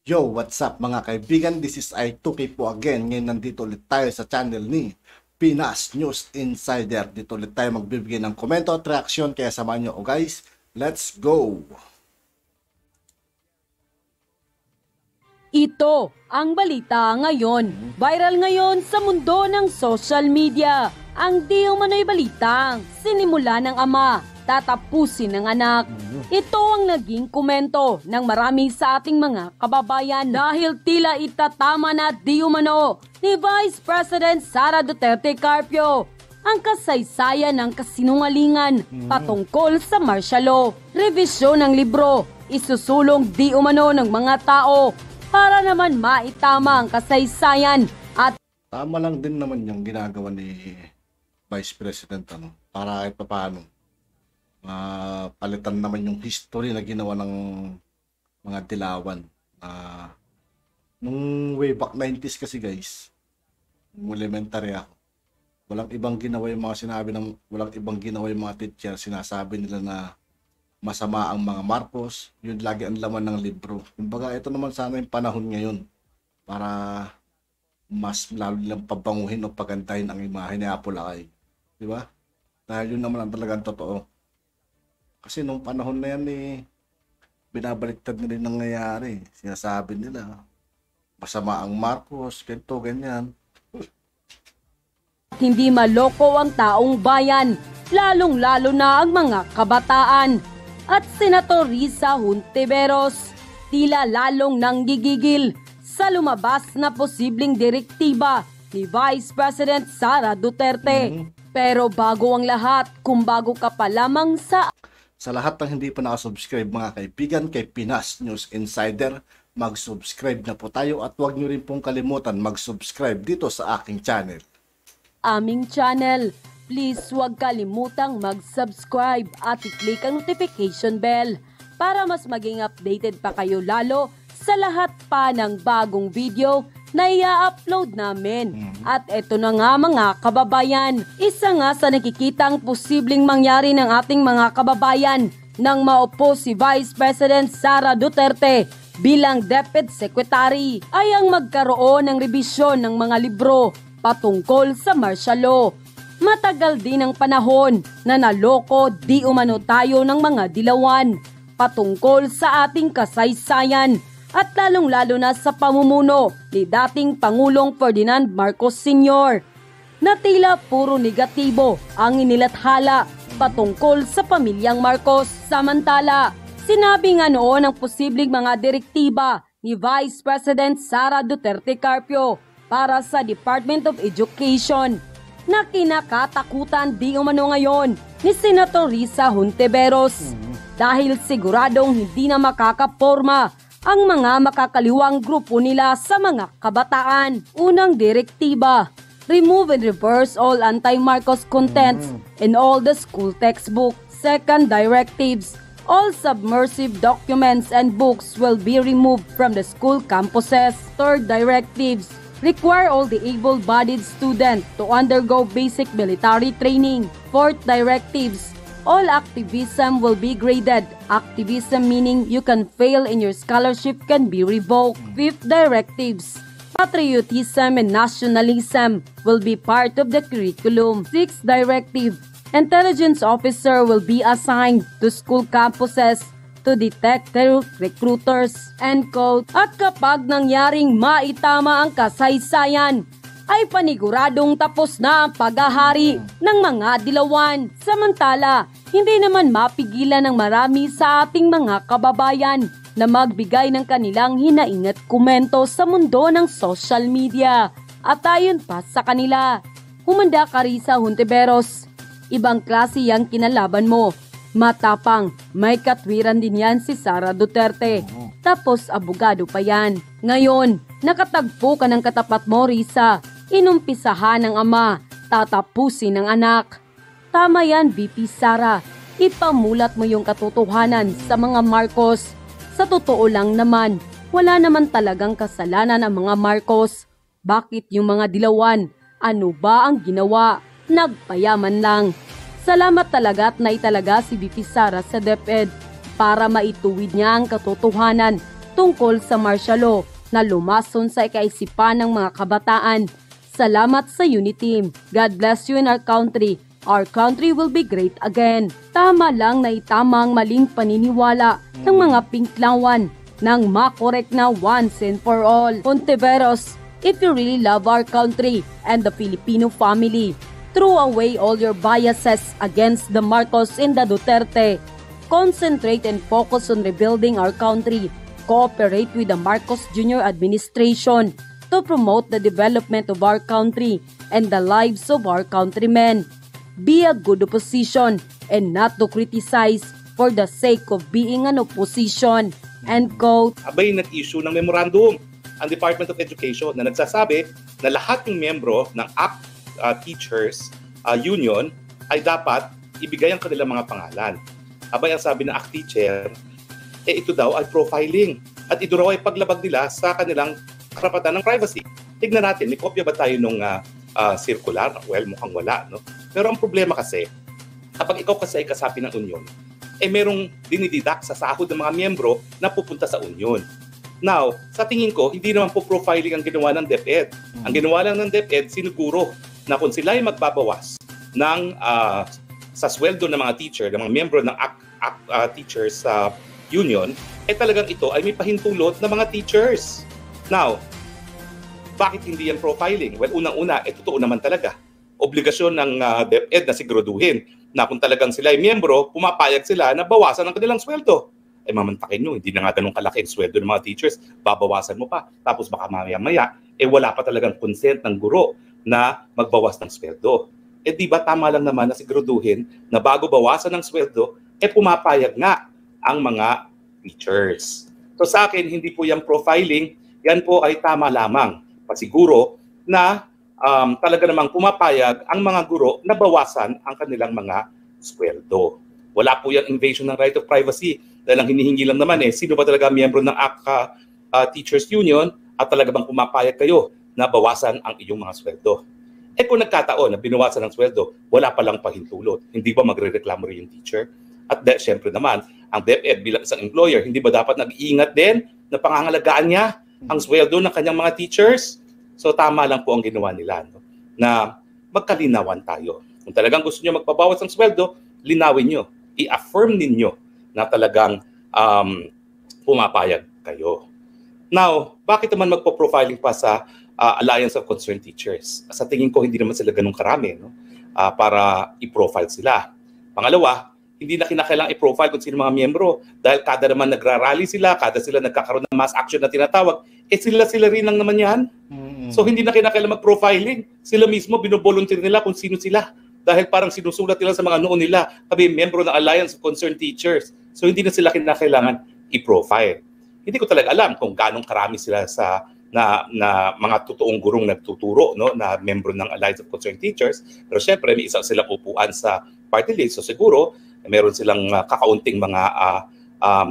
Yo, what's up mga kaibigan? This is I2K po again. Ngayon nandito ulit tayo sa channel ni Pinas News Insider. Dito ulit tayo magbibigay ng komento at reaksyon. Kaya samahan nyo. Guys, let's go! Ito ang balita ngayon. Viral ngayon sa mundo ng social media. Ang di umano'y balitang sinimula ng ama, tatapusin ng anak. Ito ang naging komento ng marami sa ating mga kababayan dahil tila itatama na di umano ni Vice President Sara Duterte Carpio ang kasaysayan ng kasinungalingan patungkol sa martial law. Revisyon ng libro, isusulong di umano ng mga tao para naman maitama ang kasaysayan at Tama lang din naman yung ginagawa ni Vice President para kahit paano palitan naman yung history na ginawa ng mga dilawan. Nung way back 90s kasi guys, nung elementary ako, walang ibang ginawa yung mga teacher. Sinasabi nila na masama ang mga Marcos, yun lagi ang laman ng libro. Kumbaga ito naman sana yung panahon ngayon para mas lalo nilang pabanguhin o pagandahin ang imahe ni Apo Lakay. Di ba? Dahil yun naman ang talagang totoo. Kasi nung panahon na yan binabaliktad na rin nangyayari. Sinasabi nila, masama ang Marcos, ganito, ganyan. hindi maloko ang taong bayan, lalong-lalo na ang mga kabataan. At Senator Risa Hontiveros, tila lalong nanggigigil sa lumabas na posibleng direktiba ni Vice President Sara Duterte. Pero bago ang lahat, kung bago ka pa lamang Sa lahat ng hindi pa nakasubscribe mga kaibigan kay Pinas News Insider, mag-subscribe na po tayo at huwag nyo rin pong kalimutan mag-subscribe dito sa aking channel. aming channel, please huwag kalimutang mag-subscribe at i-click ang notification bell para mas maging updated pa kayo lalo sa lahat pa ng bagong video na i-upload namin. At eto na nga mga kababayan, isa nga sa nakikitang posibleng mangyari ng ating mga kababayan nang maupo si Vice President Sara Duterte bilang Deputy Secretary ay ang magkaroon ng rebisyon ng mga libro patungkol sa martial law. Matagal din ang panahon na naloko di umano tayo ng mga dilawan patungkol sa ating kasaysayan at lalong-lalo na sa pamumuno ni dating Pangulong Ferdinand Marcos Sr. na tila puro negatibo ang inilathala patungkol sa pamilyang Marcos. Samantala, sinabi nga noon ang posibleng mga direktiba ni Vice President Sara Duterte Carpio para sa Department of Education na kinakatakutan di umano ngayon ni Senator Risa Hontiveros dahil siguradong hindi na makakaporma ang mga makakaliwang grupo nila sa mga kabataan. Unang direktiba, remove and reverse all anti-Marcos contents in all the school textbooks. Second directives, all submersive documents and books will be removed from the school campuses. Third directives, require all the able-bodied students to undergo basic military training. Fourth directives, all activism will be graded. Activism meaning you can fail and your scholarship can be revoked. Fifth directives, patriotism and nationalism will be part of the curriculum. Sixth directive, intelligence officer will be assigned to school campuses to detect recruiters. End quote. At kapag nangyaring maitama ang kasaysayan, ay paniguradong tapos na ang paghahari ng mga dilawan. Samantala, hindi naman mapigilan ng marami sa ating mga kababayan na magbigay ng kanilang hinaing at komento sa mundo ng social media. At ayon pa sa kanila, humanda ka Risa Hontiveros. Ibang klase yang kinalaban mo. Matapang, may katwiran din yan si Sara Duterte. Tapos abogado pa yan. Ngayon, nakatagpo ka ng katapat mo Risa. Inumpisahan ng ama, tatapusin ng anak. Tama yan, VP Sara. Ipamulat mo yung katotohanan sa mga Marcos. Sa totoo lang naman, wala naman talagang kasalanan ang mga Marcos. Bakit yung mga dilawan? Ano ba ang ginawa? Nagpayaman lang. Salamat talaga at naitalaga si VP Sara sa DepEd para maituwid niya ang katotohanan tungkol sa martial law na lumason sa ikaisipan ng mga kabataan. Salamat sa Uniteam. God bless you and our country. Our country will be great again. Tama lang na itama ang maling paniniwala ng mga pinklawan nang makorek na once and for all. Ontiveros, if you really love our country and the Filipino family, throw away all your biases against the Marcos and the Duterte. Concentrate and focus on rebuilding our country. Cooperate with the Marcos Jr. administration to promote the development of our country and the lives of our countrymen. Be a good opposition and not to criticize for the sake of being an opposition. End quote. Abay, nag-issue ng memorandum ang Department of Education na nagsasabi na lahat ng membro ng ACT Teachers Union ay dapat ibigay ang kanilang mga pangalan. Abay, ang sabi ng ACT teacher, ito daw ay profiling at ito raw ay paglabag nila sa kanilang karapatan ng privacy. Tignan natin, may kopya ba tayo nung circular? Well, mukhang wala, no? Pero ang problema kasi, kapag ikaw kasi ay kasapi ng union, merong dinididak sa sahod ng mga miyembro na pupunta sa union. Now, sa tingin ko, hindi naman po profiling ang ginawa ng DepEd. Ang ginawa lang ng DepEd, siniguro na kung sila ay magbabawas ng, sa sweldo ng mga teacher, ng mga miyembro ng teachers union, talagang ito ay may pahintulot ng mga teachers. Now, bakit hindi yan profiling? Well, unang-una, totoo naman talaga. Obligasyon ng DepEd na siguraduhin na kung talagang sila ay miyembro, pumapayag sila na bawasan ang kanilang sweldo. Mamantakin nyo, hindi na nga ganun kalaki ang sweldo ng mga teachers, babawasan mo pa. Tapos baka maya-maya, wala pa talagang consent ng guro na magbawas ng sweldo. Di ba tama lang naman na siguraduhin na bago bawasan ng sweldo, pumapayag nga ang mga teachers. So sa akin, hindi po yan profiling, yan po ay tama lamang. Pasiguro na talaga namang pumapayag ang mga guro na bawasan ang kanilang mga sweldo. Wala po yung invasion ng right of privacy dahil ang hinihingi lang naman sino ba talaga miyembro ng Teachers Union at talaga bang pumapayag kayo na bawasan ang iyong mga sweldo. Kung nagkataon na binawasan ng sweldo, wala palang pahintulot. Hindi ba magre-reklamo rin yung teacher? At syempre naman, ang DepEd bilang isang employer, hindi ba dapat nag-iingat din na pangangalagaan niya ang sweldo ng kanyang mga teachers? So tama lang po ang ginawa nila, no? Na magkalinawan tayo. Kung talagang gusto niyo magpabawas ng sweldo, linawin niyo, i-affirm ninyo na talagang pumapayag kayo. Now, bakit naman magpo-profiling pa sa Alliance of Concerned Teachers? Sa tingin ko, hindi naman sila ganun karami, no? Para i-profile sila. Pangalawa, hindi na kinakailangang i-profile kung sino mga miyembro dahil kada naman nagrarally sila, kada sila nagkakaroon ng mass action na tinatawag, sila rin lang naman yan. So hindi na kinakailangan mag-profiling. Sila mismo binovolunteer nila kung sino sila. Dahil parang sinusulat nila sa mga noo nila, kami membro ng Alliance of Concerned Teachers. So hindi na sila kinakailangan i-profile. Hindi ko talaga alam kung ganong karami sila sa na mga totoong gurong nagtuturo, no, na membro ng Alliance of Concerned Teachers. Pero syempre may isang silang upuan sa party list. So siguro meron silang kakaunting mga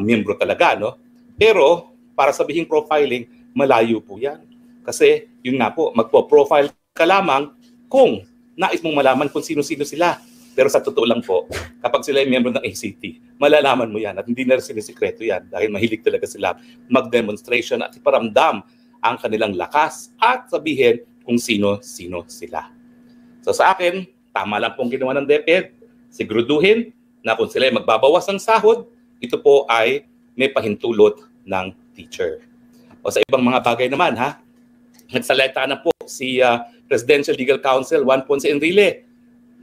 membro talaga, no. Pero para sabihin profiling, malayo po yan. Kasi yun nga po, magpo-profile ka lamang kung nais mong malaman kung sino-sino sila. Pero sa totoo lang po, kapag sila ay miyembro ng ACT, malalaman mo yan at hindi na sinisikreto yan dahil mahilig talaga sila mag-demonstration at iparamdam ang kanilang lakas at sabihin kung sino-sino sila. So sa akin, tama lang pong ginawa ng DepEd. Siguraduhin na kung sila ay magbabawas ng sahod, ito po ay may pahintulot ng teacher. O sa ibang mga bagay naman, nagsalita na po si Presidential Legal Counsel Juan Ponce Enrile.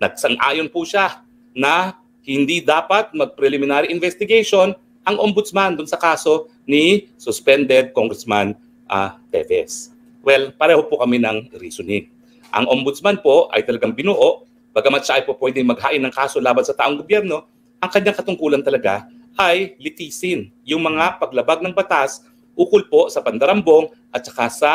Nagsang-ayon po siya na hindi dapat mag-preliminary investigation ang ombudsman dun sa kaso ni suspended Congressman Teves. Well, pareho po kami ng reasoning. Ang ombudsman po ay talagang binuo, bagamat siya ay po pwedeng maghain ng kaso laban sa taong gobyerno, ang kanyang katungkulan talaga ay litisin yung mga paglabag ng batas ukol po sa pandarambong at saka sa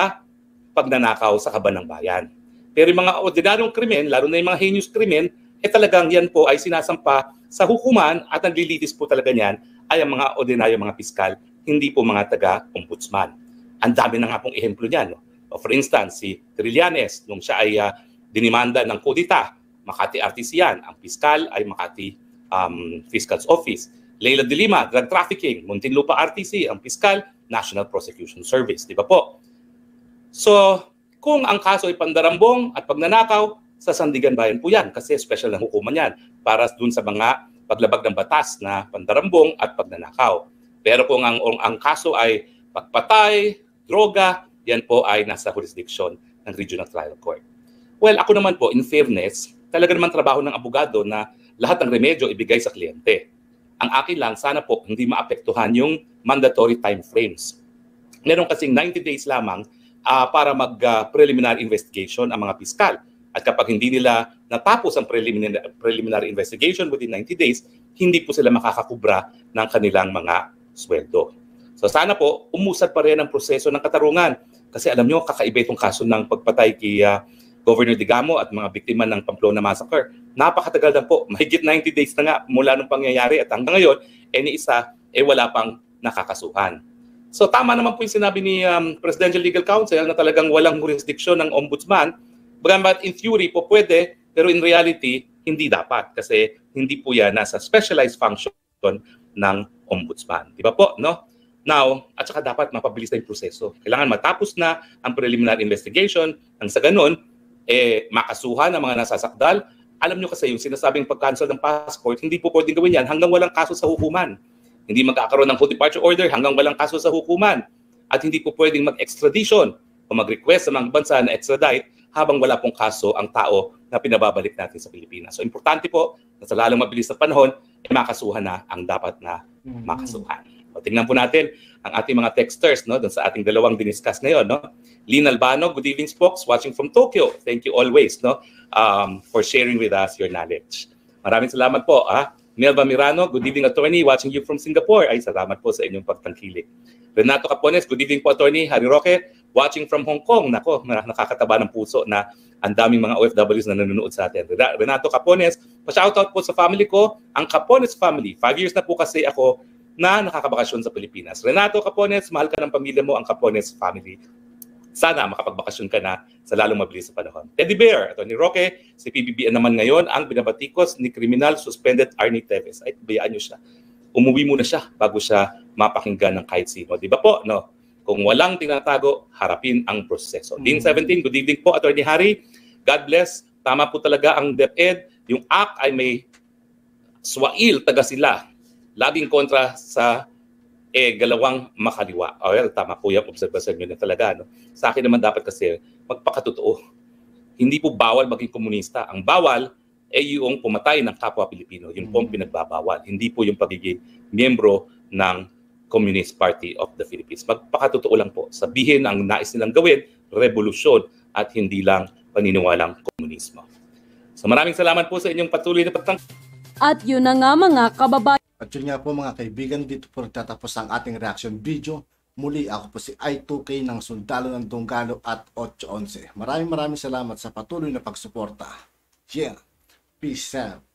pagnanakaw sa kaban ng bayan. Pero yung mga ordinaryong krimen, lalo na yung mga heinous krimen, talagang yan po ay sinasampa sa hukuman at ang lilitis po talaga niyan ay ang mga ordinaryong mga piskal, hindi po mga taga-ombudsman. Ang dami na nga pong ehemplo niyan. No? For instance, si Trillanes, nung siya ay dinimanda ng kudita, Makati RTC yan. Ang piskal ay Makati Fiscal's Office. Leila de Lima, drug trafficking. Muntinlupa RTC, ang piskal, National Prosecution Service. Di ba po? So, kung ang kaso ay pandarambong at pagnanakaw, sa Sandigan Bayan po yan kasi special na hukuman yan para dun sa mga paglabag ng batas na pandarambong at pagnanakaw. Pero kung ang kaso ay pagpatay, droga, yan po ay nasa jurisdiction ng Regional Trial Court. Well, ako naman po, in fairness, talaga naman trabaho ng abogado na lahat ng remedyo ibigay sa kliyente. Ang akin lang, sana po hindi maapektuhan yung mandatory time frames. Meron kasing 90 days lamang para mag-preliminary investigation ang mga piskal. At kapag hindi nila natapos ang preliminary investigation within 90 days, hindi po sila makakakubra ng kanilang mga sweldo. So sana po, umusad pa rin ang proseso ng katarungan. Kasi alam nyo, kakaiba itong kaso ng pagpatay kay Governor Digamo at mga biktima ng Pamplona Massacre. Napakatagal na po, mahigit 90 days na nga mula nung pangyayari at hanggang ngayon, ni isa, wala pang nakakasuhan. So tama naman po yung sinabi ni Presidential Legal Counsel na talagang walang jurisdiction ng ombudsman. Bagamat in theory po pwede, pero in reality, hindi dapat kasi hindi po yan nasa specialized function ng ombudsman. Di ba po? No? Now, at saka dapat mapabilis na yung proseso. Kailangan matapos na ang preliminary investigation. Nang sa ganun, makasuhan ang mga nasasakdal. Alam nyo kasi yung sinasabing pag-cancel ng passport, hindi po pwedeng gawin yan hanggang walang kaso sa hukuman. Hindi magkakaroon ng full departure order hanggang walang kaso sa hukuman. At hindi po pwedeng mag-extradition o mag-request sa mga bansa na extradite habang wala pong kaso ang tao na pinababalik natin sa Pilipinas. So importante po na sa lalong mabilis na panahon, makasuhan na ang dapat na makasuhan. O, tingnan po natin ang ating mga texters no, dun sa ating dalawang diniscuss ngayon. No? Lynn Albano, good evening, Spokes, watching from Tokyo. Thank you always no, for sharing with us your knowledge. Maraming salamat po. Melba Mirano, good evening, attorney, watching you from Singapore. Ay, salamat po sa inyong pagtangkilik. Renato Capones, good evening po, attorney. Harry Roque, watching from Hong Kong. Nako, nakakataba ng puso na ang daming mga OFWs na nanonood sa atin. Renato Capones, pa-shoutout po sa family ko, ang Capones family. 5 years na po kasi ako na nakakabakasyon sa Pilipinas. Renato Capones, mahal ka ng pamilya mo, ang Capones family. Sana makapagbakasyon ka na sa lalong mabilis sa panahon. Teddy Bear, Tony Roque, si PBBM naman ngayon ang binabatikos ni criminal suspended Arnie Teves. Ay, bayaan nyo siya. Umuwi muna siya bago siya mapakinggan ng kahit sino. Di ba po? No? Kung walang tinatago, harapin ang proseso. Dean 17, good evening po, Attorney Harry. God bless. Tama po talaga ang DepEd. Yung act ay may swail, taga sila. Laging kontra sa galawang makaliwa. Well, tama po yung observation nyo na talaga. No? Sa akin naman dapat kasi magpakatotoo. Hindi po bawal maging komunista. Ang bawal yung pumatay ng kapwa Pilipino. Yun po ang pinagbabawal. Hindi po yung pagiging miyembro ng Communist Party of the Philippines. Magpakatotoo lang po. Sabihin ang nais nilang gawin, revolusyon at hindi lang paniniwalang komunismo. So maraming salamat po sa inyong patuloy na pagtangkilik. At yun na nga mga kababayan. At yun nga po mga kaibigan, dito po nagtatapos ang ating reaction video. Muli ako po si I2K ng Sundalo ng Dunggalo at 811. Maraming salamat sa patuloy na pagsuporta. Yeah, peace out.